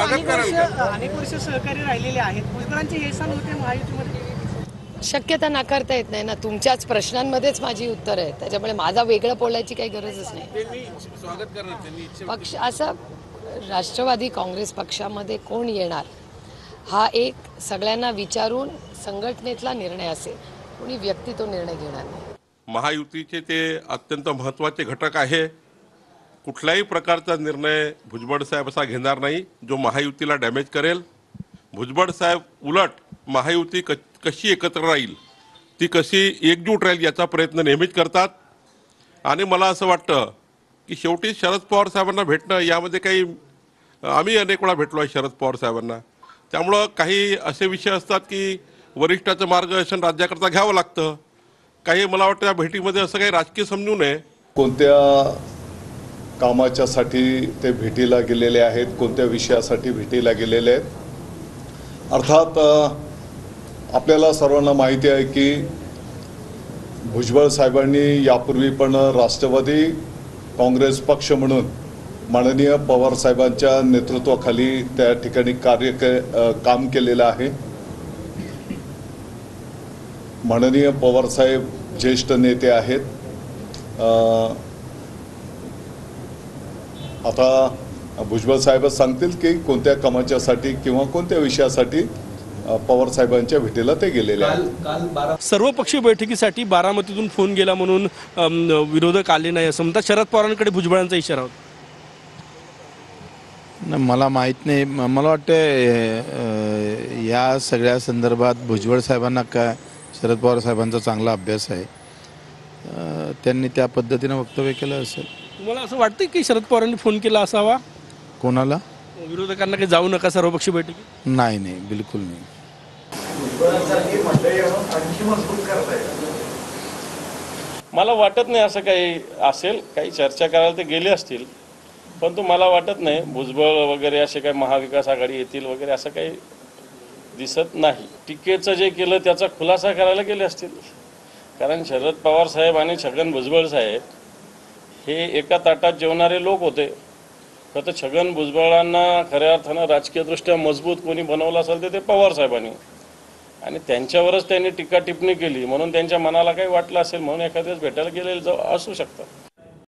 स्वागत कराल का? अनेक वर्ष सहकारी राहिलेले आहेत, भुजबळांचे हेळसांड होते महायुतीमध्ये. शक्यता नाकारता येत नाही ना. तुमच्याच प्रश्नांमध्येच माझी उत्तर आहे, त्याच्यामुळे माझा वेगळं बोलायची काही गरजच नाही. त्यांनी स्वागत करणार, त्यांनी इच्छा पक्ष असं राष्ट्रवादी काँग्रेस पक्षामध्ये कोण येणार हा एक सगळ्यांना विचारून संघटनेतला निर्णय असेल. कोणी व्यक्ती तो निर्णय घेणार नाही. महायुतीचे ते अत्यंत महत्त्वाचे घटक आहे. कुठल्याही प्रकारचा निर्णय भुजबळ साहेब असा घेणार नाही जो महायुतीला डॅमेज करेल. भुजबळ साहेब उलट महायुती कशी एकत्र राहील, ती कशी एकजूट राहील याचा प्रयत्न नेहमीच करतात. आणि मला असं वाटतं की शेवटी शरद पवार साहेबांना भेटणं यामध्ये काही, आम्ही अनेक वेळा भेटलो आहे शरद पवार साहेबांना. त्यामुळं काही असे विषय असतात की वरिष्ठाचं मार्गदर्शन राज्याकरता घ्यावं लागतं. काही मला वाटतं या भेटीमध्ये असं काही राजकीय समजू नये. कोणत्या कामाच्यासाठी ते भेटीला गेलेले आहेत, कोणत्या विषयासाठी भेटीला गेलेले आहेत. अर्थात आपल्याला सर्वांना माहिती आहे की भुजबळ साहेबांनी यापूर्वी पण राष्ट्रवादी काँग्रेस पक्ष म्हणून माननीय पवार साहेबांच्या नेतृत्वाखाली त्या ठिकाणी काम केलेलं आहे. माननीय पवार साहेब ज्येष्ठ नेते आहेत. आता भुजबळ साहेबच सांगतील की कोणत्या कामाच्यासाठी किंवा कोणत्या विषयासाठी पवार साहेबांच्या भेटीला ते गेलेले आहेत. सर्वपक्षीय बैठकीसाठी बारामतीतून फोन गेला म्हणून विरोधक आले नाही असं म्हणतात. शरद पवारांकडे भुजबळांचा इशारा होता. मला माहीत नाही. मला वाटतं या सगळ्या संदर्भात भुजबळ साहेबांना काय शरद पवार साहेबांचा चांगला अभ्यास आहे, त्यांनी त्या पद्धतीनं वक्तव्य केलं असेल. तुम्हाला असं वाटतं की शरद पवारांनी फोन केला असावा कोणाला? विरोधकांना काही जाऊ नका सर्वपक्षीय बैठकीत? नाही नाही, बिलकुल नाही. मला वाटत नाही असं काही असेल. काही चर्चा करायला ते गेले असतील, परंतु मला वाटत नाही भुजबळ वगैरे असे काही महाविकास आघाडी येतील वगैरे असं काही दिसत नाही. टीकेचं जे केलं त्याचा खुलासा करायला गेले असतील. कारण शरद पवार साहेब आणि छगन भुजबळ साहेब हे एका ताटात जेवणारे लोक होते. फक्त छगन भुजबळांना खऱ्या अर्थानं राजकीयदृष्ट्या मजबूत कोणी बनवलं असेल तर ते पवार साहेबांनी, आणि त्यांच्यावरच त्यांनी टीका टिप्पणी केली म्हणून त्यांच्या मनाला काही वाटलं असेल म्हणून एखाद्याच भेटायला गेलेलं असू शकतं.